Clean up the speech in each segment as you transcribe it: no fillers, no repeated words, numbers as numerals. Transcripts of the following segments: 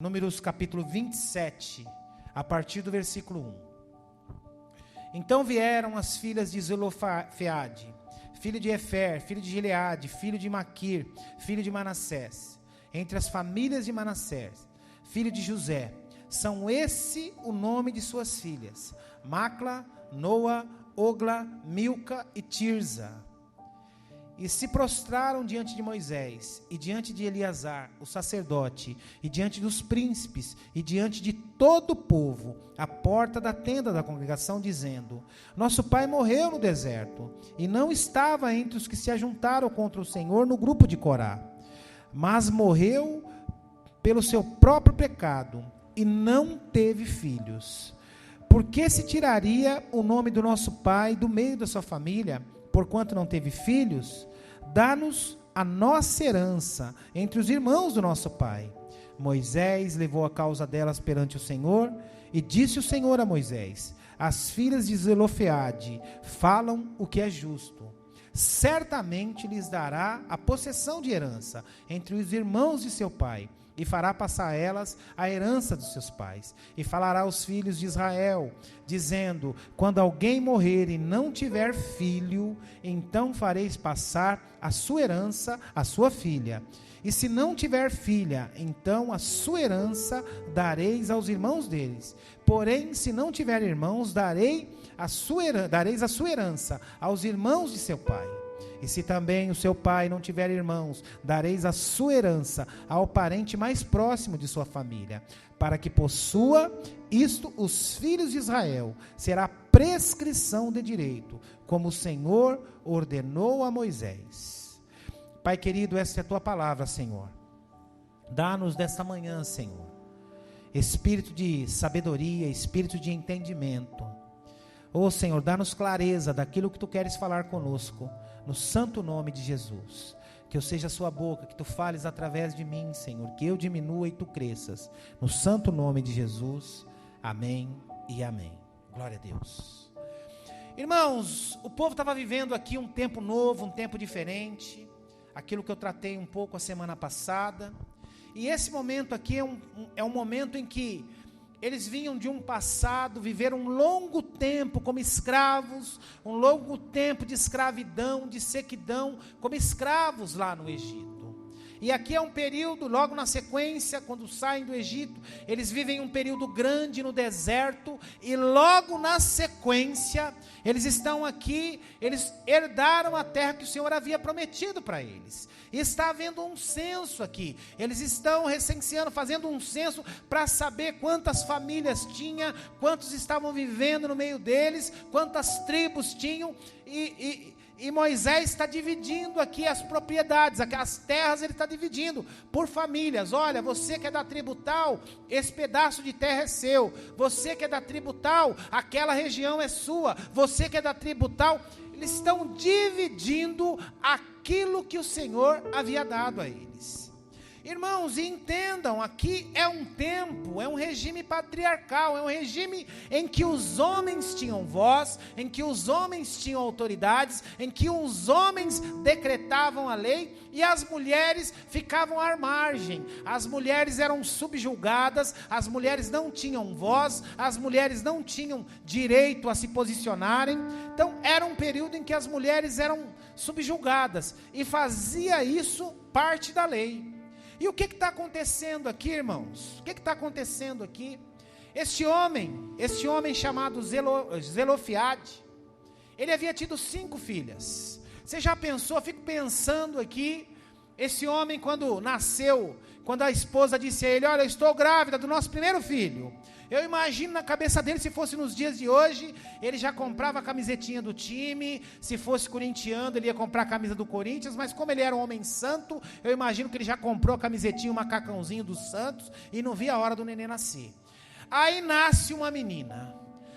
Números capítulo 27, a partir do versículo 1. Então vieram as filhas de Zelofeade, filho de Efer, filho de Gileade, filho de Maquir, filho de Manassés, entre as famílias de Manassés, filho de José. São esse o nome de suas filhas: Macla, Noa, Ogla, Milca e Tirza. E se prostraram diante de Moisés, e diante de Eleazar, o sacerdote, e diante dos príncipes, e diante de todo o povo, à porta da tenda da congregação, dizendo: Nosso pai morreu no deserto, e não estava entre os que se ajuntaram contra o Senhor no grupo de Corá, mas morreu pelo seu próprio pecado, e não teve filhos. Por que se tiraria o nome do nosso pai do meio da sua família, porquanto não teve filhos? Dá-nos a nossa herança entre os irmãos do nosso pai. Moisés levou a causa delas perante o Senhor, e disse o Senhor a Moisés: As filhas de Zelofeade falam o que é justo. Certamente lhes dará a possessão de herança entre os irmãos de seu pai, e fará passar a elas a herança dos seus pais. E falará aos filhos de Israel, dizendo: Quando alguém morrer e não tiver filho, então fareis passar a sua herança à sua filha. E se não tiver filha, então a sua herança dareis aos irmãos deles. Porém, se não tiver irmãos, dareis a sua herança aos irmãos de seu pai. E se também o seu pai não tiver irmãos, dareis a sua herança ao parente mais próximo de sua família, para que possua isto os filhos de Israel. Será prescrição de direito, como o Senhor ordenou a Moisés. Pai querido, esta é a tua palavra, Senhor. Dá-nos desta manhã, Senhor, espírito de sabedoria, espírito de entendimento. Ó Senhor, dá-nos clareza daquilo que tu queres falar conosco, no santo nome de Jesus. Que eu seja a sua boca, que tu fales através de mim, Senhor, que eu diminua e tu cresças, no santo nome de Jesus, amém e amém. Glória a Deus. Irmãos, o povo estava vivendo aqui um tempo novo, um tempo diferente, aquilo que eu tratei um pouco a semana passada, e esse momento aqui é um momento em que eles vinham de um passado, viveram um longo tempo como escravos, um longo tempo de escravidão, de sequidão, como escravos lá no Egito. E aqui é um período, logo na sequência, quando saem do Egito, eles vivem um período grande no deserto, e logo na sequência, eles estão aqui, eles herdaram a terra que o Senhor havia prometido para eles. E está havendo um censo aqui, eles estão recenseando, fazendo um censo para saber quantas famílias tinha, quantos estavam vivendo no meio deles, quantas tribos tinham, e Moisés está dividindo aqui as propriedades, as terras ele está dividindo por famílias. Olha, você que é da tribo tal, esse pedaço de terra é seu. Você que é da tribo tal, aquela região é sua. Você que é da tribo tal, eles estão dividindo aquilo que o Senhor havia dado a eles. Irmãos, entendam, aqui é um tempo, é um regime patriarcal, é um regime em que os homens tinham voz, em que os homens tinham autoridades, em que os homens decretavam a lei e as mulheres ficavam à margem. As mulheres eram subjugadas, as mulheres não tinham voz, as mulheres não tinham direito a se posicionarem. Então era um período em que as mulheres eram subjugadas e fazia isso parte da lei. E o que está acontecendo aqui, irmãos? O que está acontecendo aqui? Este homem chamado Zelofeade, ele havia tido 5 filhas. Você já pensou, fico pensando aqui, esse homem quando nasceu, quando a esposa disse a ele: olha, eu estou grávida do nosso primeiro filho. Eu imagino na cabeça dele, se fosse nos dias de hoje, ele já comprava a camisetinha do time. Se fosse corintiano, ele ia comprar a camisa do Corinthians. Mas como ele era um homem santo, eu imagino que ele já comprou a camisetinha, o macacãozinho dos Santos, e não via a hora do neném nascer. Aí nasce uma menina.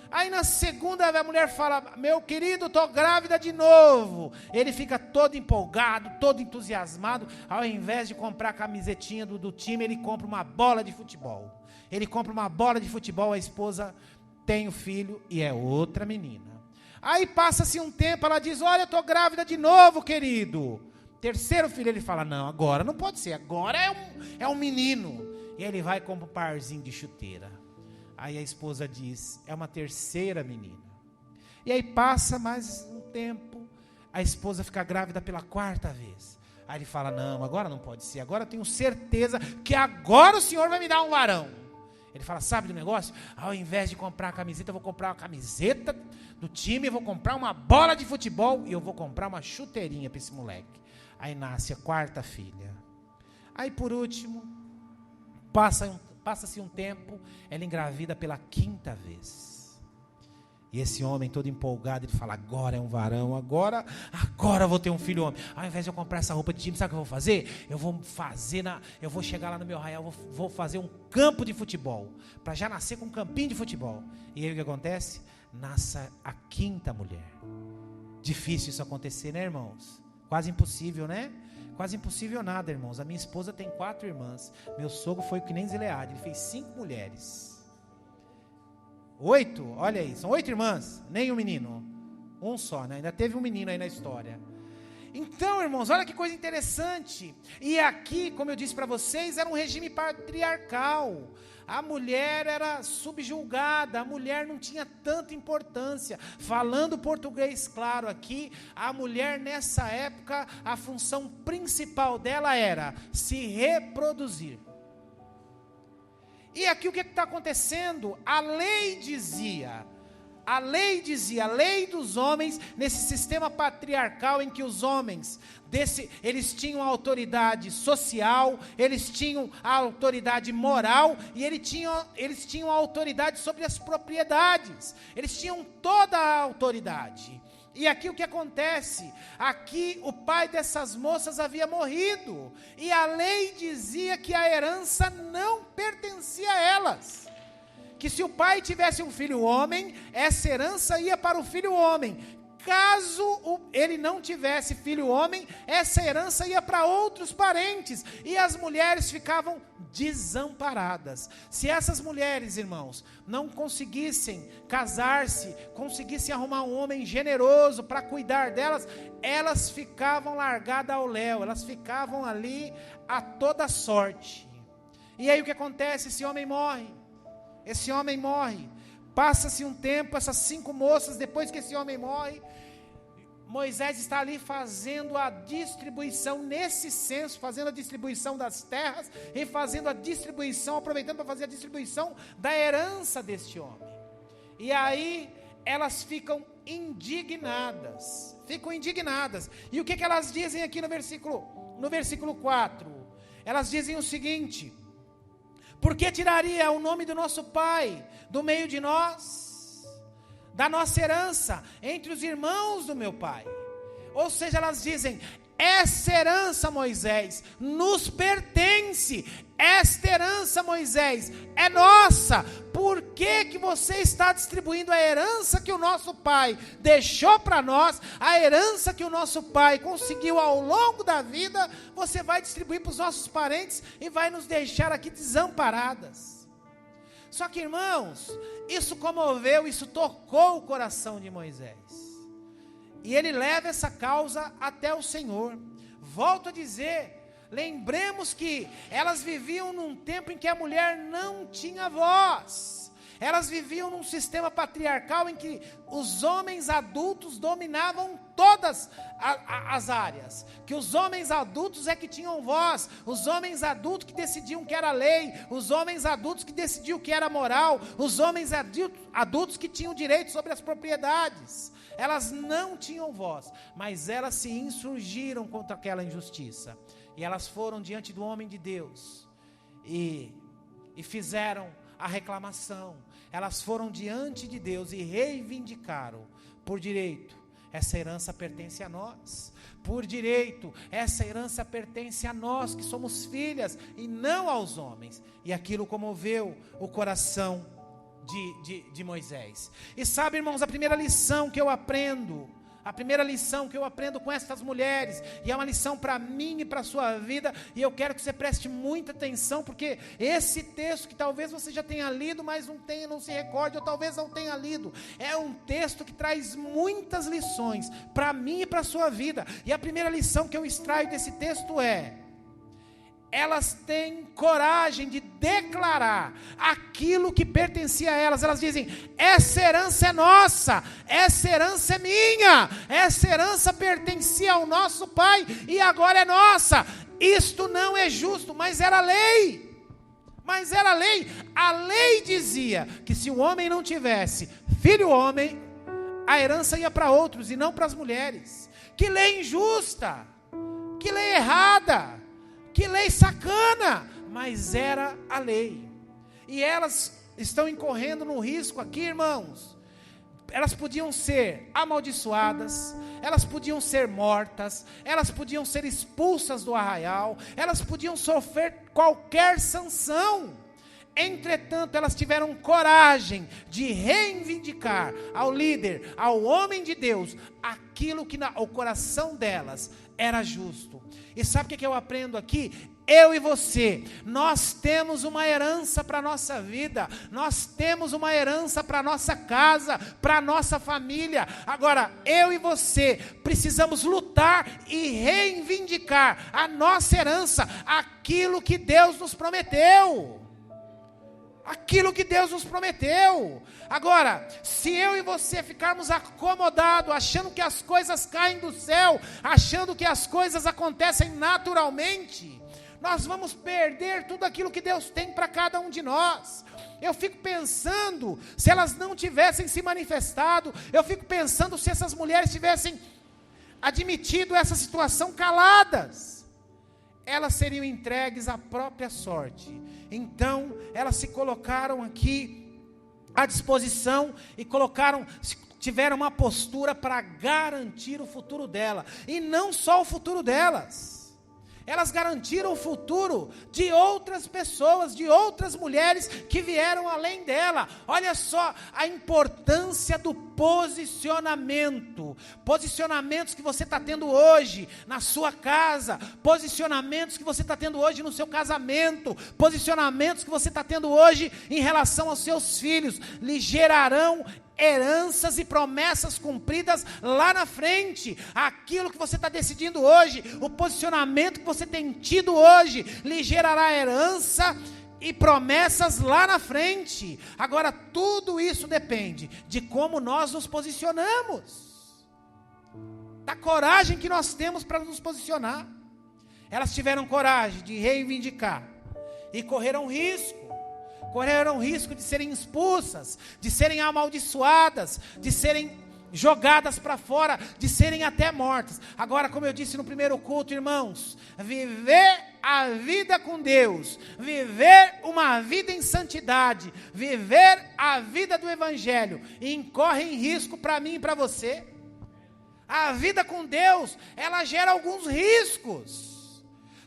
Aí na segunda a mulher fala: meu querido, estou grávida de novo. Ele fica todo empolgado, todo entusiasmado. Ao invés de comprar a camisetinha do time, ele compra uma bola de futebol. Ele compra uma bola de futebol, a esposa tem o filho e é outra menina. Aí passa-se um tempo, ela diz: olha, eu estou grávida de novo, querido. Terceiro filho, ele fala: não, agora não pode ser, agora é um menino. E ele vai com um parzinho de chuteira. Aí a esposa diz, é uma terceira menina. E aí passa mais um tempo, a esposa fica grávida pela 4ª vez. Aí ele fala, não, agora não pode ser, agora eu tenho certeza que agora o Senhor vai me dar um varão. Ele fala, sabe do negócio? Ao invés de comprar a camiseta, eu vou comprar uma camiseta do time, eu vou comprar uma bola de futebol e eu vou comprar uma chuteirinha para esse moleque. Aí nasce a 4ª filha. Aí por último, passa-se um tempo, ela engravida pela 5ª vez. E esse homem todo empolgado, ele fala, agora é um varão, agora eu vou ter um filho homem. Ao invés de eu comprar essa roupa de time, sabe o que eu vou fazer? Eu vou chegar lá no meu arraial, vou fazer um campo de futebol, para já nascer com um campinho de futebol. E aí o que acontece? Nasce a 5ª mulher. Difícil isso acontecer, né, irmãos? Quase impossível, né? Quase impossível nada, irmãos. A minha esposa tem 4 irmãs. Meu sogro foi que nem Zileade, ele fez 5 mulheres. 8, olha aí, são 8 irmãs, nem um menino. Um só, né? Ainda teve um menino aí na história. Então, irmãos, olha que coisa interessante. E aqui, como eu disse para vocês, era um regime patriarcal. A mulher era subjugada, a mulher não tinha tanta importância. Falando português claro aqui, a mulher nessa época, a função principal dela era se reproduzir. E aqui o que está acontecendo? A lei dizia, a lei dos homens, nesse sistema patriarcal em que os homens, eles tinham a autoridade social, eles tinham a autoridade moral, e eles tinham a autoridade sobre as propriedades, eles tinham toda a autoridade. E aqui o que acontece? Aqui o pai dessas moças havia morrido, e a lei dizia que a herança não pertencia a elas, que se o pai tivesse um filho homem, essa herança ia para o filho homem. Caso ele não tivesse filho homem, essa herança ia para outros parentes, e as mulheres ficavam desamparadas. Se essas mulheres, irmãos, não conseguissem casar-se, conseguissem arrumar um homem generoso para cuidar delas, elas ficavam largadas ao léu, elas ficavam ali a toda sorte. E aí o que acontece? Esse homem morre. Passa-se um tempo, essas 5 moças, depois que esse homem morre, Moisés está ali fazendo a distribuição, nesse censo, fazendo a distribuição das terras, e fazendo a distribuição, aproveitando para fazer a distribuição da herança deste homem. E aí, elas ficam indignadas, e o que elas dizem aqui no versículo 4? Elas dizem o seguinte: por que tiraria o nome do nosso pai do meio de nós, da nossa herança, entre os irmãos do meu pai? Ou seja, elas dizem, essa herança, Moisés, nos pertence, esta herança, Moisés, é nossa. Por que você está distribuindo a herança que o nosso pai deixou para nós, a herança que o nosso pai conseguiu ao longo da vida, você vai distribuir para os nossos parentes e vai nos deixar aqui desamparadas? Só que, irmãos, isso comoveu, isso tocou o coração de Moisés, e ele leva essa causa até o Senhor. Volto a dizer, lembremos que elas viviam num tempo em que a mulher não tinha voz. Elas viviam num sistema patriarcal em que os homens adultos dominavam todas as áreas, que os homens adultos é que tinham voz, os homens adultos que decidiam o que era lei, os homens adultos que decidiam o que era moral, os homens adultos que tinham direito sobre as propriedades. Elas não tinham voz, mas elas se insurgiram contra aquela injustiça, e elas foram diante do homem de Deus, e fizeram a reclamação. Elas foram diante de Deus e reivindicaram: por direito, essa herança pertence a nós, por direito, essa herança pertence a nós que somos filhas, e não aos homens. E aquilo comoveu o coração de Moisés. E sabe, irmãos, a primeira lição que eu aprendo com essas mulheres, e é uma lição para mim e para a sua vida, e eu quero que você preste muita atenção, porque esse texto que talvez você já tenha lido, mas não se recorde, ou talvez não tenha lido, é um texto que traz muitas lições para mim e para a sua vida. E a primeira lição que eu extraio desse texto é: elas têm coragem de declarar aquilo que pertencia a elas. Elas dizem: essa herança é nossa, essa herança é minha, essa herança pertencia ao nosso pai e agora é nossa. Isto não é justo, mas era lei. Mas era lei. A lei dizia que se o homem não tivesse filho homem, a herança ia para outros e não para as mulheres. Que lei injusta, que lei errada, que lei sacana, mas era a lei. E elas estão incorrendo num risco aqui, irmãos. Elas podiam ser amaldiçoadas, elas podiam ser mortas, elas podiam ser expulsas do arraial, elas podiam sofrer qualquer sanção. Entretanto, elas tiveram coragem de reivindicar ao líder, ao homem de Deus, aquilo que o coração delas era justo. E sabe o que eu aprendo aqui? Eu e você, nós temos uma herança para a nossa vida, nós temos uma herança para a nossa casa, para a nossa família. Agora, eu e você precisamos lutar e reivindicar a nossa herança, aquilo que Deus nos prometeu. Aquilo que Deus nos prometeu. Agora, se eu e você ficarmos acomodados, achando que as coisas caem do céu, achando que as coisas acontecem naturalmente, nós vamos perder tudo aquilo que Deus tem para cada um de nós. Eu fico pensando, se elas não tivessem se manifestado, eu fico pensando se essas mulheres tivessem admitido essa situação caladas, elas seriam entregues à própria sorte. Então, elas se colocaram aqui à disposição e tiveram uma postura para garantir o futuro dela. E não só o futuro delas. Elas garantiram o futuro de outras pessoas, de outras mulheres que vieram além dela. Olha só a importância do posicionamento. Posicionamentos que você está tendo hoje na sua casa. Posicionamentos que você está tendo hoje no seu casamento. Posicionamentos que você está tendo hoje em relação aos seus filhos. Lhe gerarão heranças e promessas cumpridas lá na frente. Aquilo que você está decidindo hoje, o posicionamento que você tem tido hoje, lhe gerará herança e promessas lá na frente. Agora, tudo isso depende de como nós nos posicionamos, da coragem que nós temos para nos posicionar. Elas tiveram coragem de reivindicar e correram risco de serem expulsas, de serem amaldiçoadas, de serem jogadas para fora, de serem até mortas. Agora, como eu disse no primeiro culto, irmãos, viver a vida com Deus, viver uma vida em santidade, viver a vida do Evangelho, incorre em risco para mim e para você. A vida com Deus, ela gera alguns riscos.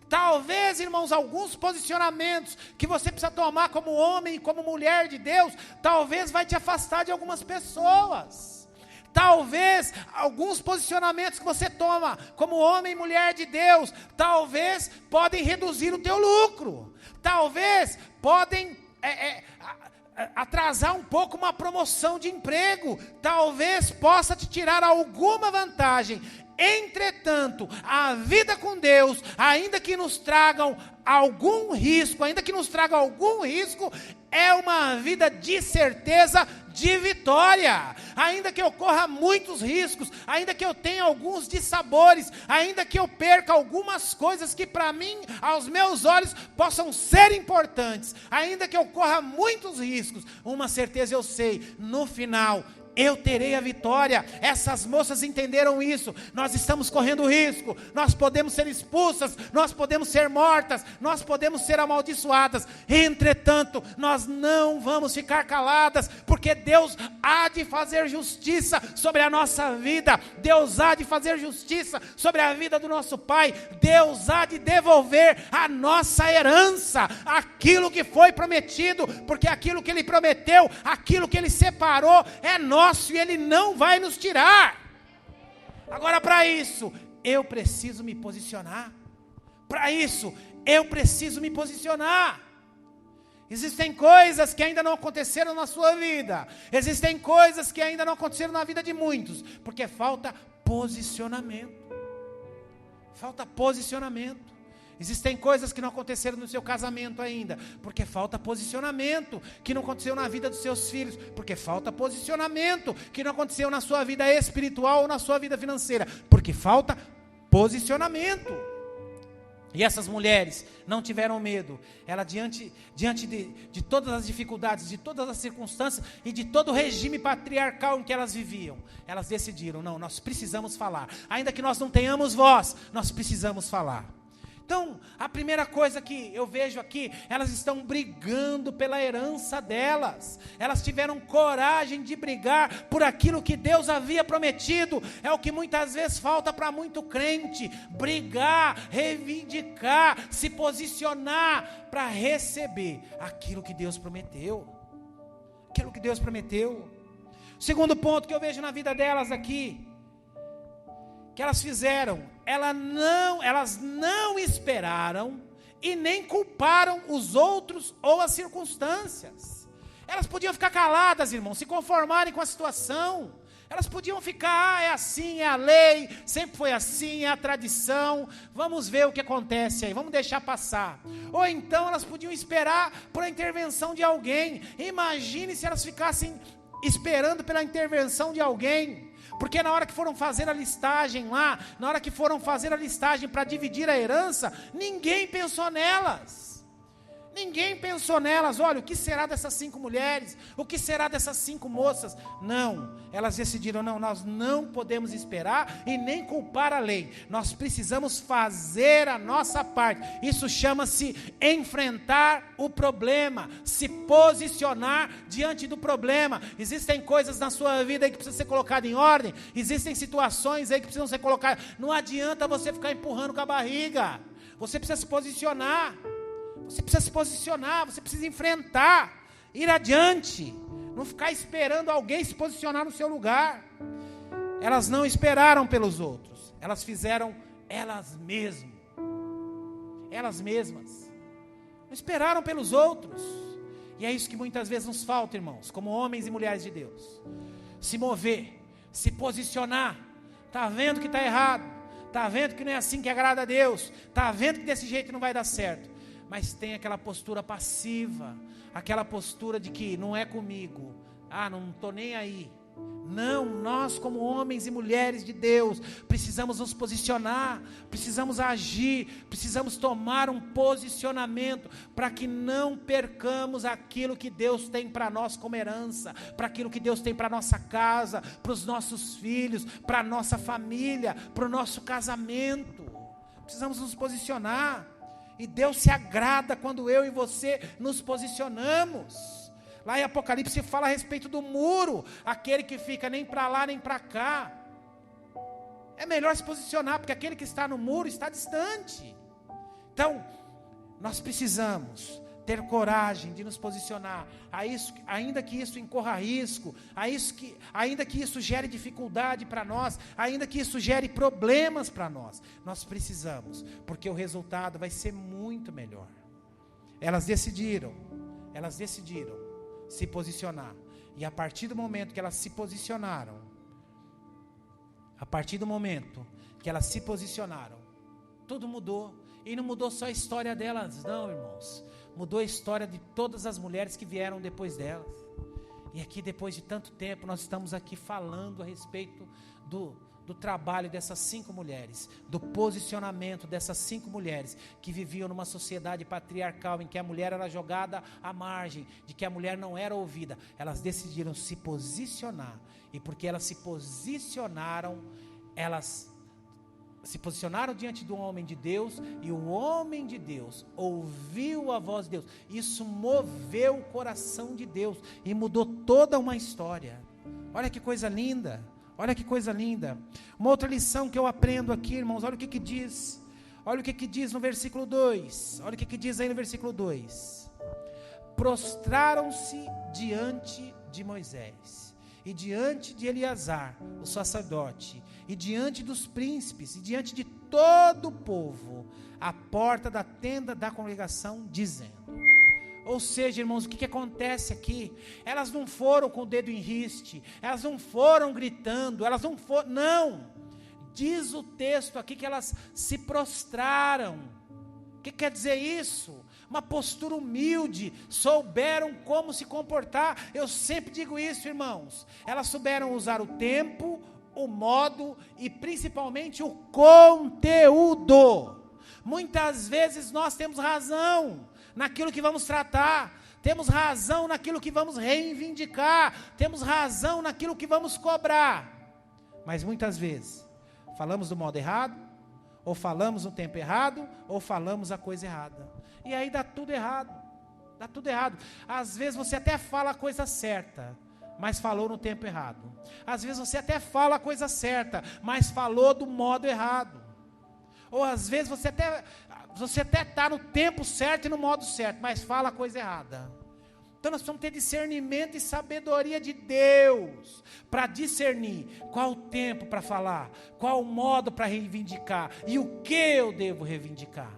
Talvez, irmãos, alguns posicionamentos que você precisa tomar como homem e como mulher de Deus, talvez vai te afastar de algumas pessoas. Talvez alguns posicionamentos que você toma como homem e mulher de Deus, talvez podem reduzir o teu lucro. Talvez podem atrasar um pouco uma promoção de emprego. Talvez possa te tirar alguma vantagem. Entretanto, a vida com Deus, ainda que nos tragam algum risco, é uma vida de certeza, de vitória. Ainda que eu corra muitos riscos, ainda que eu tenha alguns dissabores, ainda que eu perca algumas coisas que para mim, aos meus olhos, possam ser importantes, ainda que eu corra muitos riscos, uma certeza eu sei, no final eu terei a vitória. Essas moças entenderam isso. Nós estamos correndo risco, nós podemos ser expulsas, nós podemos ser mortas, nós podemos ser amaldiçoadas. Entretanto, nós não vamos ficar caladas, porque Deus há de fazer justiça sobre a nossa vida. Deus há de fazer justiça sobre a vida do nosso pai. Deus há de devolver a nossa herança, aquilo que foi prometido, porque aquilo que Ele prometeu, aquilo que Ele separou é nosso e Ele não vai nos tirar. Agora, para isso, eu preciso me posicionar. Existem coisas que ainda não aconteceram na sua vida. Existem coisas que ainda não aconteceram na vida de muitos, porque falta posicionamento. Existem coisas que não aconteceram no seu casamento ainda, porque falta posicionamento, que não aconteceu na vida dos seus filhos, porque falta posicionamento, que não aconteceu na sua vida espiritual ou na sua vida financeira, porque falta posicionamento. E essas mulheres não tiveram medo. Elas diante de todas as dificuldades, de todas as circunstâncias e de todo o regime patriarcal em que elas viviam, elas decidiram, não, nós precisamos falar. Ainda que nós não tenhamos voz, nós precisamos falar. Então, a primeira coisa que eu vejo aqui, elas estão brigando pela herança delas. Elas tiveram coragem de brigar por aquilo que Deus havia prometido. É o que muitas vezes falta para muito crente: brigar, reivindicar, se posicionar para receber aquilo que Deus prometeu. Aquilo que Deus prometeu. O segundo ponto que eu vejo na vida delas aqui, que elas fizeram, elas não esperaram e nem culparam os outros ou as circunstâncias. Elas podiam ficar caladas, irmãos, se conformarem com a situação. Elas podiam ficar, é assim, é a lei, sempre foi assim, é a tradição, vamos ver o que acontece aí, vamos deixar passar. Ou então elas podiam esperar por a intervenção de alguém. Imagine se elas ficassem esperando pela intervenção de alguém. Porque na hora que foram fazer a listagem lá, na hora que foram fazer a listagem para dividir a herança, ninguém pensou nelas. Ninguém pensou nelas. Olha, o que será dessas 5 mulheres? O que será dessas 5 moças? Não, elas decidiram, não, nós não podemos esperar e nem culpar a lei. Nós precisamos fazer a nossa parte. Isso chama-se enfrentar o problema, se posicionar diante do problema. Existem coisas na sua vida aí que precisam ser colocadas em ordem. Existem situações aí que precisam ser colocadas. Não adianta você ficar empurrando com a barriga. Você precisa se posicionar. Você precisa se posicionar, você precisa enfrentar, ir adiante, não ficar esperando alguém se posicionar no seu lugar. Elas não esperaram pelos outros, elas fizeram elas mesmas, não esperaram pelos outros. E é isso que muitas vezes nos falta, irmãos, como homens e mulheres de Deus: se mover, se posicionar. Está vendo que está errado, está vendo que não é assim que agrada a Deus, está vendo que desse jeito não vai dar certo. Mas tem aquela postura passiva, aquela postura de que não é comigo, não estou nem aí. Não, nós como homens e mulheres de Deus, precisamos nos posicionar, precisamos agir, precisamos tomar um posicionamento, para que não percamos aquilo que Deus tem para nós como herança, para aquilo que Deus tem para nossa casa, para os nossos filhos, para a nossa família, para o nosso casamento. Precisamos nos posicionar. E Deus se agrada quando eu e você nos posicionamos. Lá em Apocalipse fala a respeito do muro, aquele que fica nem para lá nem para cá. É melhor se posicionar, porque aquele que está no muro está distante. Então, nós precisamos ter coragem de nos posicionar, ainda que isso incorra risco, ainda que isso gere dificuldade para nós, ainda que isso gere problemas para nós. Nós precisamos, porque o resultado vai ser muito melhor. Elas decidiram se posicionar, e a partir do momento que elas se posicionaram, tudo mudou. E não mudou só a história delas, não, irmãos. Mudou a história de todas as mulheres que vieram depois delas. E aqui, depois de tanto tempo, nós estamos aqui falando a respeito do trabalho dessas 5 mulheres, do posicionamento dessas 5 mulheres que viviam numa sociedade patriarcal em que a mulher era jogada à margem, de que a mulher não era ouvida. Elas decidiram se posicionar, e porque elas se posicionaram diante do homem de Deus, e o homem de Deus ouviu a voz de Deus. Isso moveu o coração de Deus e mudou toda uma história. Olha que coisa linda, olha que coisa linda. Uma outra lição que eu aprendo aqui, irmãos, olha o que diz. Olha o que diz no versículo 2. Olha o que diz aí no versículo 2. Prostraram-se diante de Moisés e diante de Eleazar, o sacerdote, e diante dos príncipes, e diante de todo o povo, à porta da tenda da congregação, dizendo. Ou seja, irmãos, o que acontece aqui? Elas não foram com o dedo em riste, elas não foram gritando, não, diz o texto aqui que elas se prostraram. que quer dizer isso? Uma postura humilde, souberam como se comportar. Eu sempre digo isso, irmãos. Elas souberam usar o tempo, o modo e principalmente o conteúdo. Muitas vezes nós temos razão naquilo que vamos tratar, temos razão naquilo que vamos reivindicar, temos razão naquilo que vamos cobrar, mas muitas vezes falamos do modo errado, ou falamos no tempo errado, ou falamos a coisa errada, e aí dá tudo errado, às vezes você até fala a coisa certa, mas falou no tempo errado, às vezes você até fala a coisa certa, mas falou do modo errado, ou às vezes você até está no tempo certo e no modo certo, mas fala a coisa errada. Então nós precisamos ter discernimento e sabedoria de Deus, para discernir qual o tempo para falar, qual o modo para reivindicar, e o que eu devo reivindicar.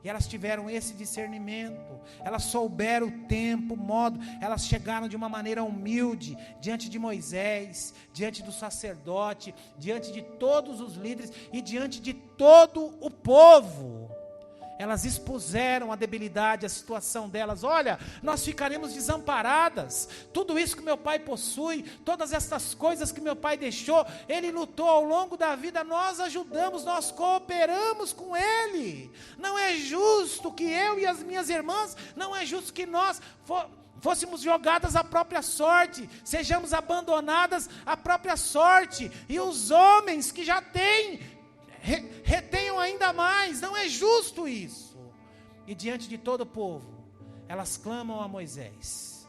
E elas tiveram esse discernimento, elas souberam o tempo, o modo, elas chegaram de uma maneira humilde, diante de Moisés, diante do sacerdote, diante de todos os líderes, e diante de todo o povo. Elas expuseram a debilidade, a situação delas. Olha, nós ficaremos desamparadas. Tudo isso que meu pai possui, todas estas coisas que meu pai deixou, ele lutou ao longo da vida, nós ajudamos, nós cooperamos com ele. Não é justo que eu e as minhas irmãs, não é justo que nós fôssemos jogadas à própria sorte, sejamos abandonadas à própria sorte, e os homens que já têm, retenham ainda mais. Não é justo isso. E diante de todo o povo, elas clamam a Moisés,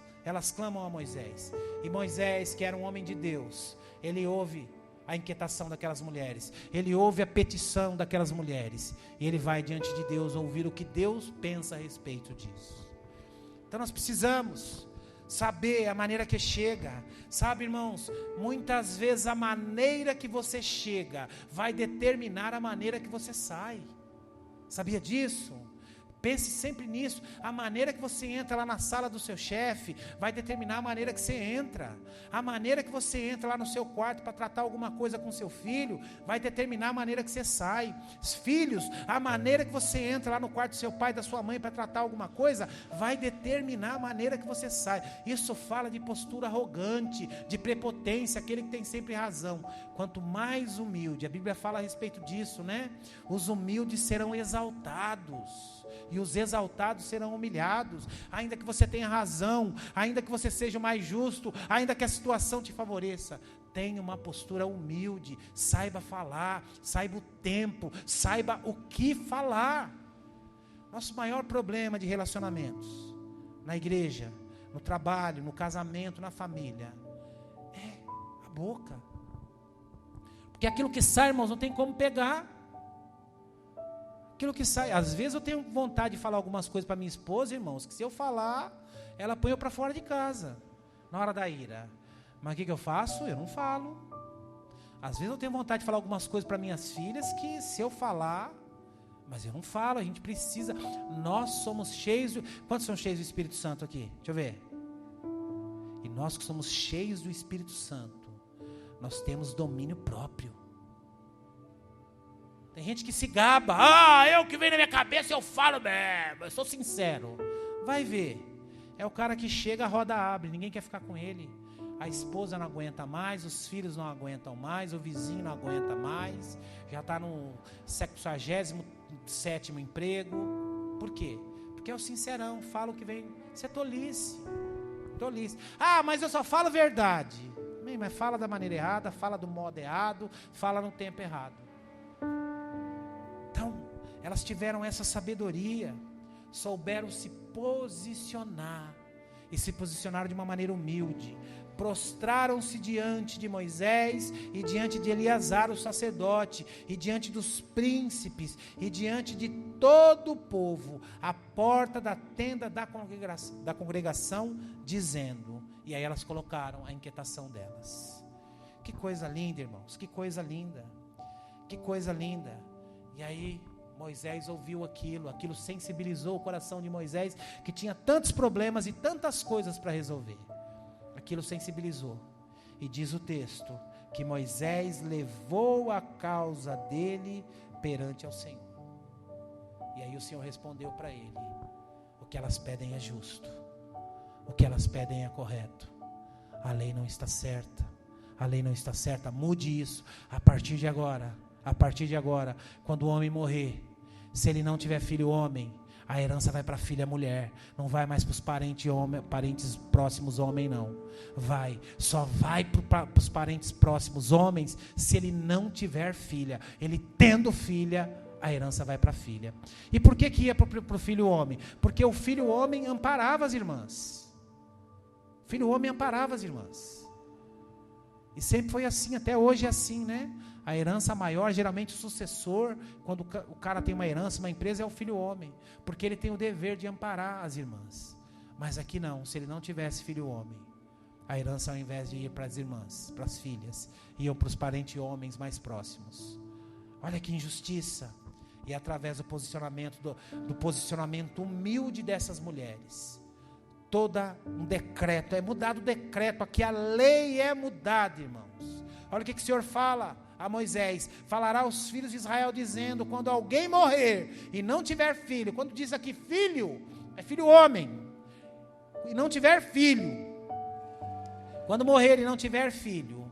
e Moisés, que era um homem de Deus, ele ouve a inquietação daquelas mulheres, ele ouve a petição daquelas mulheres, e ele vai diante de Deus ouvir o que Deus pensa a respeito disso. Então nós precisamos saber a maneira que chega, sabe, irmãos, muitas vezes a maneira que você chega vai determinar a maneira que você sai. Sabia disso? Pense sempre nisso. A maneira que você entra lá na sala do seu chefe vai determinar a maneira que você entra. A maneira que você entra lá no seu quarto para tratar alguma coisa com seu filho vai determinar a maneira que você sai. Filhos, a maneira que você entra lá no quarto do seu pai, da sua mãe para tratar alguma coisa vai determinar a maneira que você sai. Isso fala de postura arrogante, de prepotência, aquele que tem sempre razão. Quanto mais humilde, a Bíblia fala a respeito disso, né? Os humildes serão exaltados, e os exaltados serão humilhados. Ainda que você tenha razão, ainda que você seja o mais justo, ainda que a situação te favoreça, tenha uma postura humilde, saiba falar, saiba o tempo, saiba o que falar. Nosso maior problema de relacionamentos, na igreja, no trabalho, no casamento, na família, é a boca. Porque aquilo que sai, irmãos, não tem como pegar. Aquilo que sai, às vezes eu tenho vontade de falar algumas coisas para minha esposa, irmãos, que se eu falar, ela põe eu para fora de casa, na hora da ira. Mas o que eu faço? Eu não falo. Às vezes eu tenho vontade de falar algumas coisas para minhas filhas, que se eu falar, mas eu não falo. A gente precisa, nós somos cheios, quantos são cheios do Espírito Santo aqui? Deixa eu ver. E nós que somos cheios do Espírito Santo, nós temos domínio próprio. Tem gente que se gaba, eu que vem na minha cabeça, eu falo mesmo, eu sou sincero. Vai ver, é o cara que chega, a roda abre, ninguém quer ficar com ele. A esposa não aguenta mais, os filhos não aguentam mais, o vizinho não aguenta mais, já está no 67º emprego. Por quê? Porque é o sincerão, fala o que vem. Isso é tolice. Mas eu só falo verdade. Mas fala da maneira errada, fala do modo errado, fala no tempo errado. Então, elas tiveram essa sabedoria, souberam se posicionar, e se posicionaram de uma maneira humilde, prostraram-se diante de Moisés, e diante de Eleazar o sacerdote, e diante dos príncipes, e diante de todo o povo, à porta da tenda da congregação, dizendo, e aí elas colocaram a inquietação delas. Que coisa linda, irmãos, que coisa linda, que coisa linda. E aí Moisés ouviu aquilo sensibilizou o coração de Moisés, que tinha tantos problemas e tantas coisas para resolver. Aquilo sensibilizou. E diz o texto, que Moisés levou a causa dele perante ao Senhor. E aí o Senhor respondeu para ele: o que elas pedem é justo, o que elas pedem é correto. A lei não está certa, a lei não está certa. Mude isso a partir de agora. A partir de agora, quando o homem morrer, se ele não tiver filho homem, a herança vai para a filha mulher, não vai mais para os parentes próximos homem não. Só vai para os parentes próximos homens se ele não tiver filha. Ele tendo filha, a herança vai para a filha. E por que ia para o filho homem? Porque o filho homem amparava as irmãs. O filho homem amparava as irmãs. E sempre foi assim, até hoje é assim, né? A herança maior, geralmente o sucessor, quando o cara tem uma herança, uma empresa, é o filho homem, porque ele tem o dever de amparar as irmãs. Mas aqui não, se ele não tivesse filho homem, a herança, ao invés de ir para as irmãs, para as filhas, ia para os parentes homens mais próximos. Olha que injustiça. E através do posicionamento humilde dessas mulheres, todo um decreto, é mudado o decreto, aqui a lei é mudada, irmãos. Olha o que o Senhor fala a Moisés: falará aos filhos de Israel dizendo, quando alguém morrer e não tiver filho, quando diz aqui filho, é filho homem, e não tiver filho, quando morrer e não tiver filho,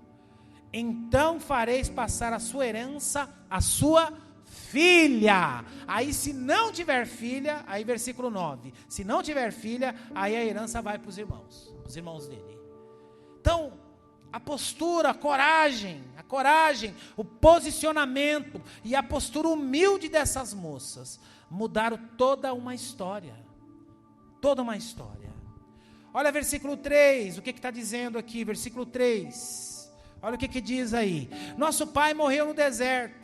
então fareis passar a sua herança à sua filha. Aí se não tiver filha, aí versículo 9, se não tiver filha, aí a herança vai para os irmãos dele. Então, a postura, a coragem, o posicionamento e a postura humilde dessas moças mudaram toda uma história. Toda uma história. Olha versículo 3, o que está dizendo aqui? Versículo 3, olha o que diz aí: nosso pai morreu no deserto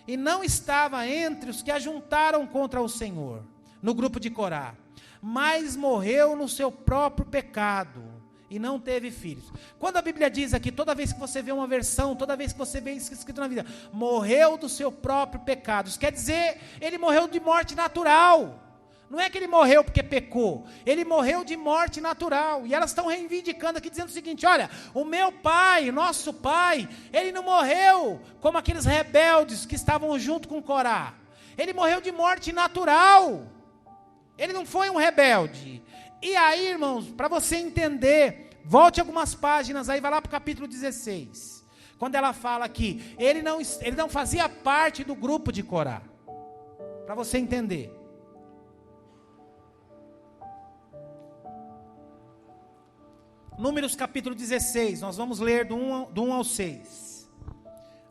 e não estava entre os que ajuntaram contra o Senhor, no grupo de Corá, mas morreu no seu próprio pecado e não teve filhos. Quando a Bíblia diz aqui, toda vez que você vê uma versão, toda vez que você vê isso escrito na vida, morreu do seu próprio pecado, isso quer dizer, ele morreu de morte natural. Não é que ele morreu porque pecou, ele morreu de morte natural. E elas estão reivindicando aqui, dizendo o seguinte: olha, o meu pai, nosso pai, ele não morreu como aqueles rebeldes que estavam junto com Corá. Ele morreu de morte natural, ele não foi um rebelde. E aí, irmãos, para você entender, volte algumas páginas aí, vai lá para o capítulo 16, quando ela fala que ele não fazia parte do grupo de Corá, para você entender. Números capítulo 16, nós vamos ler do 1 ao 6.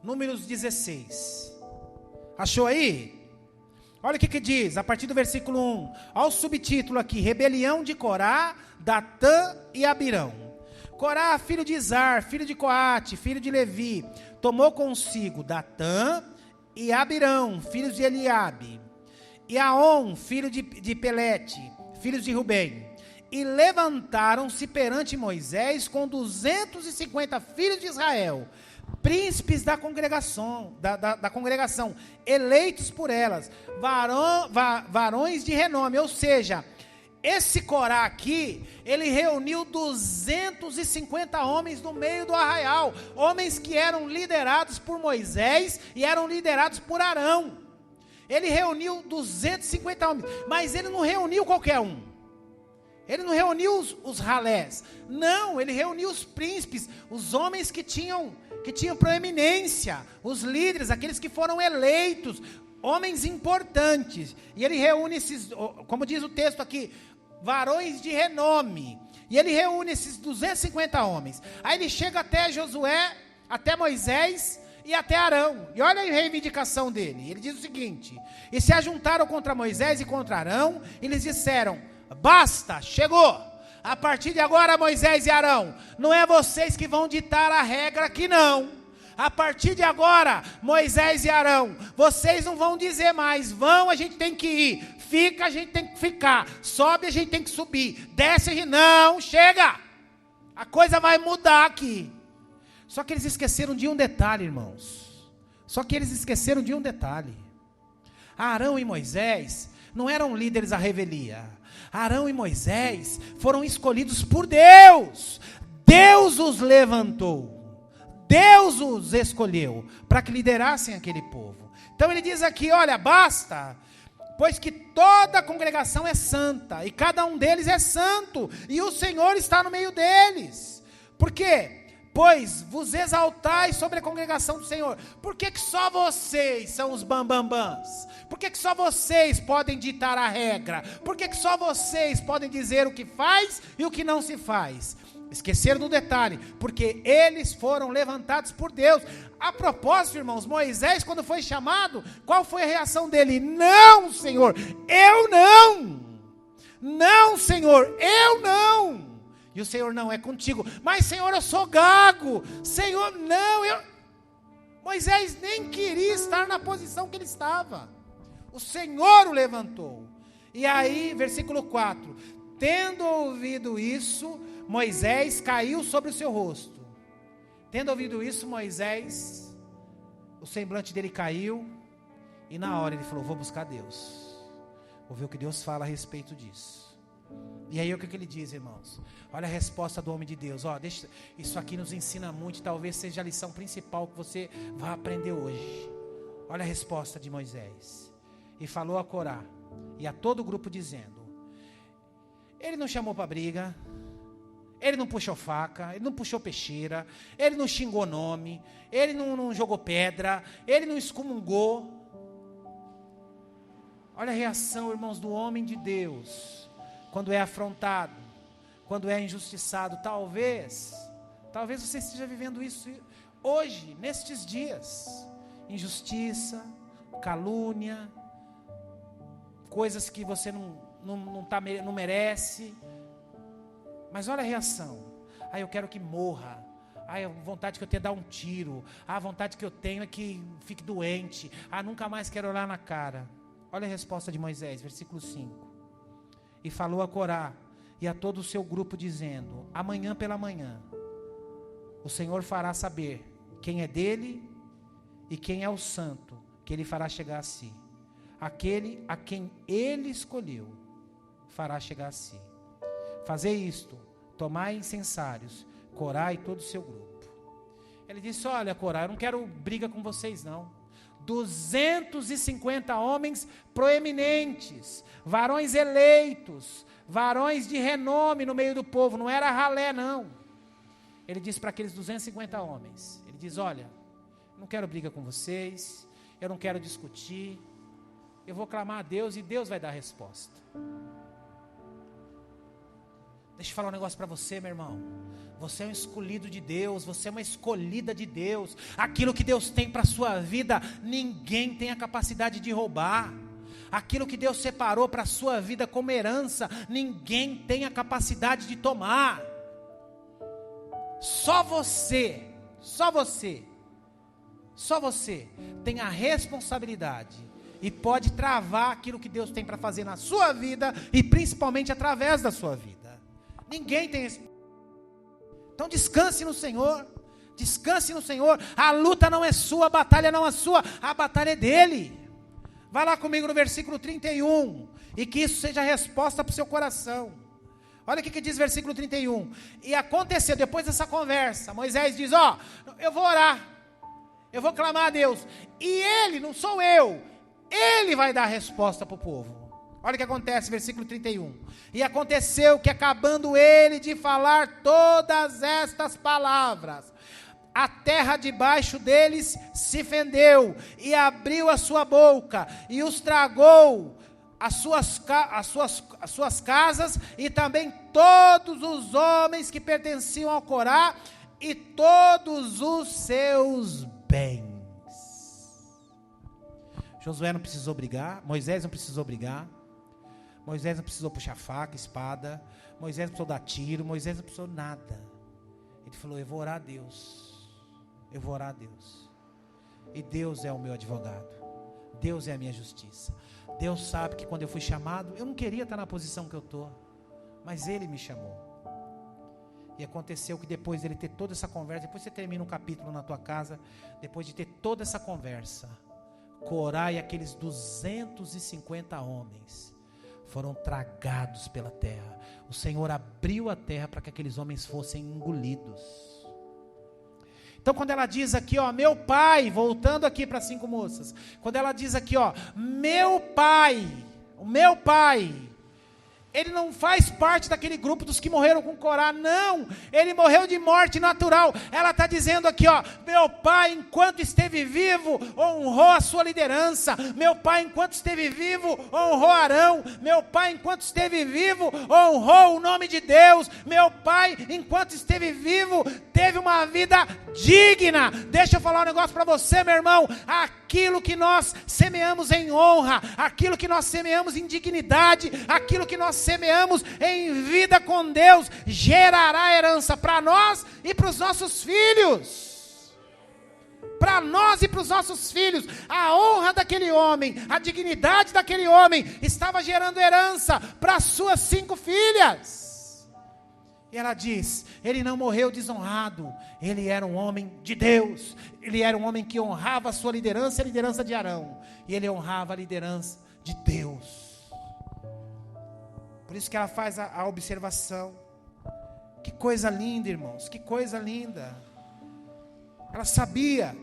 Números 16. Achou aí? Olha o que diz, a partir do versículo 1. Olha o subtítulo aqui: rebelião de Corá, Datã e Abirão. Corá, filho de Izar, filho de Coate, filho de Levi, tomou consigo Datã e Abirão, filhos de Eliabe, e Aon, filho de Pelete, filhos de Rubem. E levantaram-se perante Moisés com 250 filhos de Israel, príncipes da congregação, eleitos por elas, varões de renome. Ou seja, esse Corá aqui, ele reuniu 250 homens no meio do arraial, homens que eram liderados por Moisés e eram liderados por Arão. Ele reuniu 250 homens, mas ele não reuniu qualquer um. Ele não reuniu os ralés, não, ele reuniu os príncipes, os homens que tinham proeminência, os líderes, aqueles que foram eleitos, homens importantes. E ele reúne esses, como diz o texto aqui, varões de renome. E ele reúne esses 250 homens. Aí ele chega até Josué, até Moisés e até Arão. E olha a reivindicação dele. Ele diz o seguinte: e se ajuntaram contra Moisés e contra Arão, e eles disseram: basta, chegou. A partir de agora, Moisés e Arão, não é vocês que vão ditar a regra aqui não. A partir de agora, Moisés e Arão, vocês não vão dizer mais, vão, a gente tem que ir, fica, a gente tem que ficar, sobe, a gente tem que subir, desce, a gente não, chega. A coisa vai mudar aqui. Só que eles esqueceram de um detalhe, irmãos. Arão e Moisés não eram líderes à revelia. Arão e Moisés foram escolhidos por Deus. Deus os levantou. Deus os escolheu para que liderassem aquele povo. Então ele diz aqui, olha, basta. pois que toda a congregação é santa, e cada um deles é santo, e o Senhor está no meio deles. Por quê? Pois vos exaltais sobre a congregação do Senhor. Por que só vocês são os bambambãs? Por que só vocês podem ditar a regra? Por que só vocês podem dizer o que faz e o que não se faz? Esqueceram do detalhe, porque eles foram levantados por Deus. A propósito, irmãos, Moisés, quando foi chamado, qual foi a reação dele? Não, Senhor, eu não. Não, Senhor, eu não. E o Senhor, não, é contigo. Mas, Senhor, eu sou gago. Senhor, não, Moisés nem queria estar na posição que ele estava. O Senhor o levantou. E aí, versículo 4. Tendo ouvido isso, Moisés caiu sobre o seu rosto. Tendo ouvido isso, Moisés, o semblante dele caiu, e na hora ele falou, vou buscar Deus. Vou ver o que Deus fala a respeito disso. E aí o que ele diz, irmãos? Olha a resposta do homem de Deus. Isso aqui nos ensina muito, talvez seja a lição principal que você vai aprender hoje. Olha a resposta de Moisés. E falou a Corá e a todo o grupo dizendo, ele não chamou para briga, ele não puxou faca, ele não puxou peixeira, ele não xingou nome, ele não jogou pedra, ele não excomungou. Olha a reação, irmãos, do homem de Deus, quando é afrontado, quando é injustiçado. Talvez você esteja vivendo isso hoje, nestes dias. Injustiça, calúnia, coisas que você não merece. Mas olha a reação. Eu quero que morra. A vontade que eu tenho é dar um tiro. A vontade que eu tenho é que fique doente. Nunca mais quero olhar na cara. Olha a resposta de Moisés, versículo 5. E falou a Corá e a todo o seu grupo dizendo, amanhã pela manhã, o Senhor fará saber quem é dele e quem é o santo, que ele fará chegar a si. Aquele a quem ele escolheu, fará chegar a si. Fazei isto, tomai incensários, Corá e todo o seu grupo. Ele disse, olha Corá, eu não quero briga com vocês não. 250 homens proeminentes, varões eleitos, varões de renome no meio do povo, não era ralé não. Ele disse para aqueles 250 homens, ele diz, olha, não quero briga com vocês, eu não quero discutir, eu vou clamar a Deus e Deus vai dar a resposta. Deixa eu falar um negócio para você, meu irmão. Você é um escolhido de Deus, você é uma escolhida de Deus. Aquilo que Deus tem para a sua vida, ninguém tem a capacidade de roubar. Aquilo que Deus separou para a sua vida como herança, ninguém tem a capacidade de tomar. Só você tem a responsabilidade e pode travar aquilo que Deus tem para fazer na sua vida e principalmente através da sua vida. Ninguém tem esse. Então descanse no Senhor. Descanse no Senhor. A luta não é sua, a batalha não é sua, a batalha é dele. Vai lá comigo no versículo 31. E que isso seja a resposta para o seu coração. Olha o que diz o versículo 31. E aconteceu, depois dessa conversa, Moisés diz, eu vou orar. Eu vou clamar a Deus. E ele, não sou eu, ele vai dar a resposta para o povo. Olha o que acontece, versículo 31. E aconteceu que acabando ele de falar todas estas palavras, a terra debaixo deles se fendeu e abriu a sua boca e os tragou as suas casas e também todos os homens que pertenciam ao Corá e todos os seus bens. Josué não precisou brigar, Moisés não precisou brigar. Moisés não precisou puxar faca, espada. Moisés não precisou dar tiro. Moisés não precisou nada. Ele falou, eu vou orar a Deus. Eu vou orar a Deus. E Deus é o meu advogado. Deus é a minha justiça. Deus sabe que quando eu fui chamado, eu não queria estar na posição que eu estou. Mas Ele me chamou. E aconteceu que depois dele ter toda essa conversa, depois você termina um capítulo na tua casa, depois de ter toda essa conversa, Corá e aqueles 250 homens foram tragados pela terra. O Senhor abriu a terra para que aqueles homens fossem engolidos. Então quando ela diz aqui, meu pai, voltando aqui para 5 moças, quando ela diz aqui, meu pai, o meu pai, ele não faz parte daquele grupo dos que morreram com Corá, não, ele morreu de morte natural. Ela está dizendo aqui, ó, meu pai, enquanto esteve vivo, honrou a sua liderança. Meu pai, enquanto esteve vivo, honrou Arão. Meu pai, enquanto esteve vivo, honrou o nome de Deus. Meu pai, enquanto esteve vivo, teve uma vida digna. Deixa eu falar um negócio para você, meu irmão. Aquilo que nós semeamos em honra, aquilo que nós semeamos em dignidade, aquilo que nós semeamos em vida com Deus, gerará herança para nós e para os nossos filhos. Para nós e para os nossos filhos. A honra daquele homem, a dignidade daquele homem estava gerando herança para as suas 5 filhas. E ela diz, ele não morreu desonrado, ele era um homem de Deus, ele era um homem que honrava a sua liderança, a liderança de Arão, e ele honrava a liderança de Deus. Por isso que ela faz a observação. Que coisa linda, irmãos, que coisa linda. Ela sabia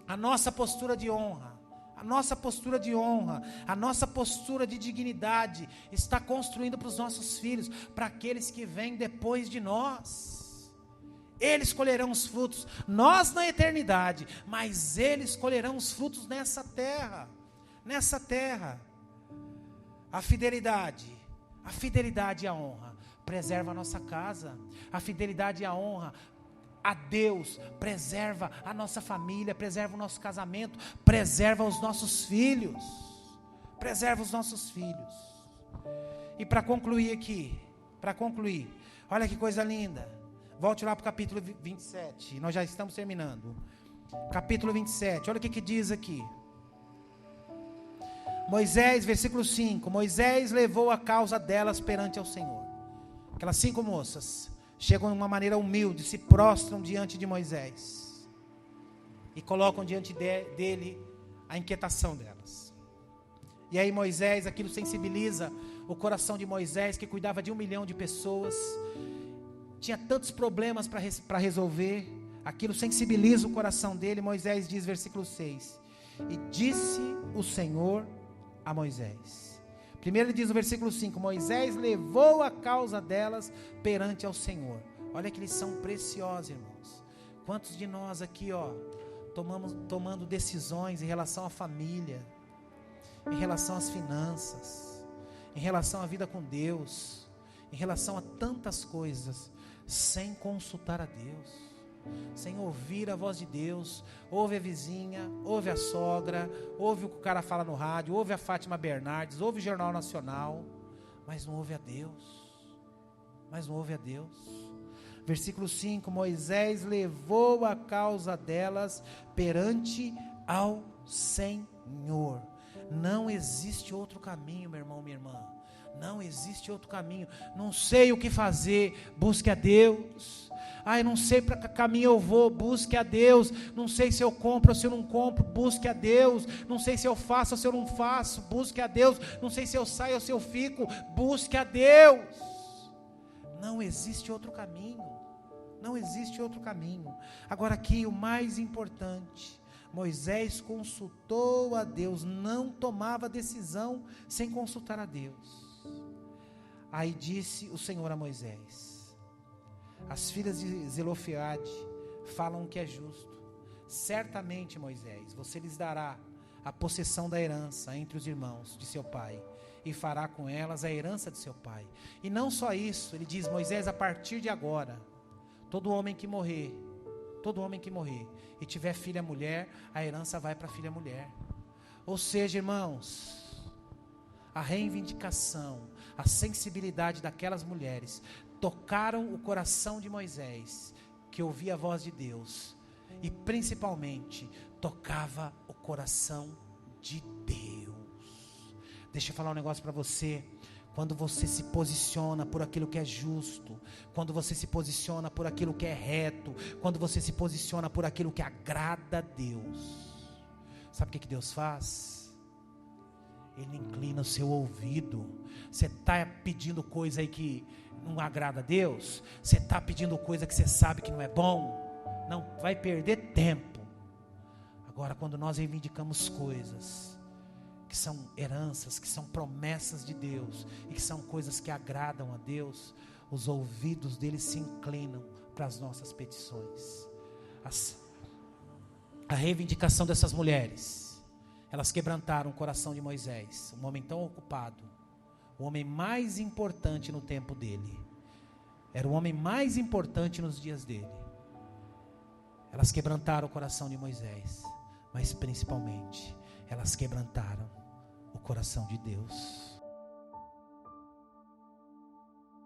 a nossa postura de honra, a nossa postura de honra, a nossa postura de dignidade está construindo para os nossos filhos, para aqueles que vêm depois de nós. Eles colherão os frutos, nós na eternidade, mas eles colherão os frutos nessa terra. Nessa terra. A fidelidade e a honra preserva a nossa casa. A fidelidade e a honra a Deus preserva a nossa família, preserva o nosso casamento, preserva os nossos filhos. Preserva os nossos filhos. E para concluir aqui, olha que coisa linda. Volte lá para o capítulo 27, nós já estamos terminando. Capítulo 27, olha o que diz aqui. Moisés, versículo 5, Moisés levou a causa delas perante ao Senhor. Aquelas 5 moças chegam de uma maneira humilde, se prostram diante de Moisés e colocam diante dele a inquietação delas. E aí Moisés, aquilo sensibiliza o coração de Moisés, que cuidava de 1 milhão de pessoas, tinha tantos problemas para resolver, aquilo sensibiliza o coração dele. Moisés diz, versículo 6, e disse o Senhor a Moisés. Primeiro ele diz no versículo 5, Moisés levou a causa delas perante ao Senhor. Olha que lição preciosa, irmãos. Quantos de nós aqui, tomando decisões em relação à família, em relação às finanças, em relação à vida com Deus, em relação a tantas coisas, sem consultar a Deus, sem ouvir a voz de Deus. Ouve a vizinha, ouve a sogra, ouve o que o cara fala no rádio, ouve a Fátima Bernardes, ouve o Jornal Nacional, mas não ouve a Deus. Versículo 5, Moisés levou a causa delas perante ao Senhor. Não existe outro caminho, meu irmão, minha irmã. Não existe outro caminho. Não sei o que fazer, busque a Deus. Não sei para que caminho eu vou, busque a Deus. Não sei se eu compro ou se eu não compro, busque a Deus. Não sei se eu faço ou se eu não faço, busque a Deus. Não sei se eu saio ou se eu fico, busque a Deus. Não existe outro caminho. Não existe outro caminho. Agora aqui o mais importante, Moisés consultou a Deus, não tomava decisão sem consultar a Deus. Aí disse o Senhor a Moisés: as filhas de Zelofeade falam o que é justo. Certamente, Moisés, você lhes dará a possessão da herança entre os irmãos de seu pai, e fará com elas a herança de seu pai. E não só isso, ele diz: Moisés, a partir de agora, todo homem que morrer e tiver filha mulher, a herança vai para a filha mulher. Ou seja, irmãos, a reivindicação, a sensibilidade daquelas mulheres tocaram o coração de Moisés, que ouvia a voz de Deus, e principalmente tocava o coração de Deus. Deixa eu falar um negócio para você. Quando você se posiciona por aquilo que é justo, quando você se posiciona por aquilo que é reto, quando você se posiciona por aquilo que agrada a Deus, sabe o que Deus faz? Ele inclina o seu ouvido. Você está pedindo coisa aí que não agrada a Deus, você está pedindo coisa que você sabe que não é bom, não vai perder tempo. Agora, quando nós reivindicamos coisas que são heranças, que são promessas de Deus, e que são coisas que agradam a Deus, os ouvidos deles se inclinam para as nossas petições. A reivindicação dessas mulheres, elas quebrantaram o coração de Moisés, um homem tão ocupado, o homem mais importante no tempo dele, era o homem mais importante nos dias dele. Elas quebrantaram o coração de Moisés, mas principalmente, elas quebrantaram o coração de Deus.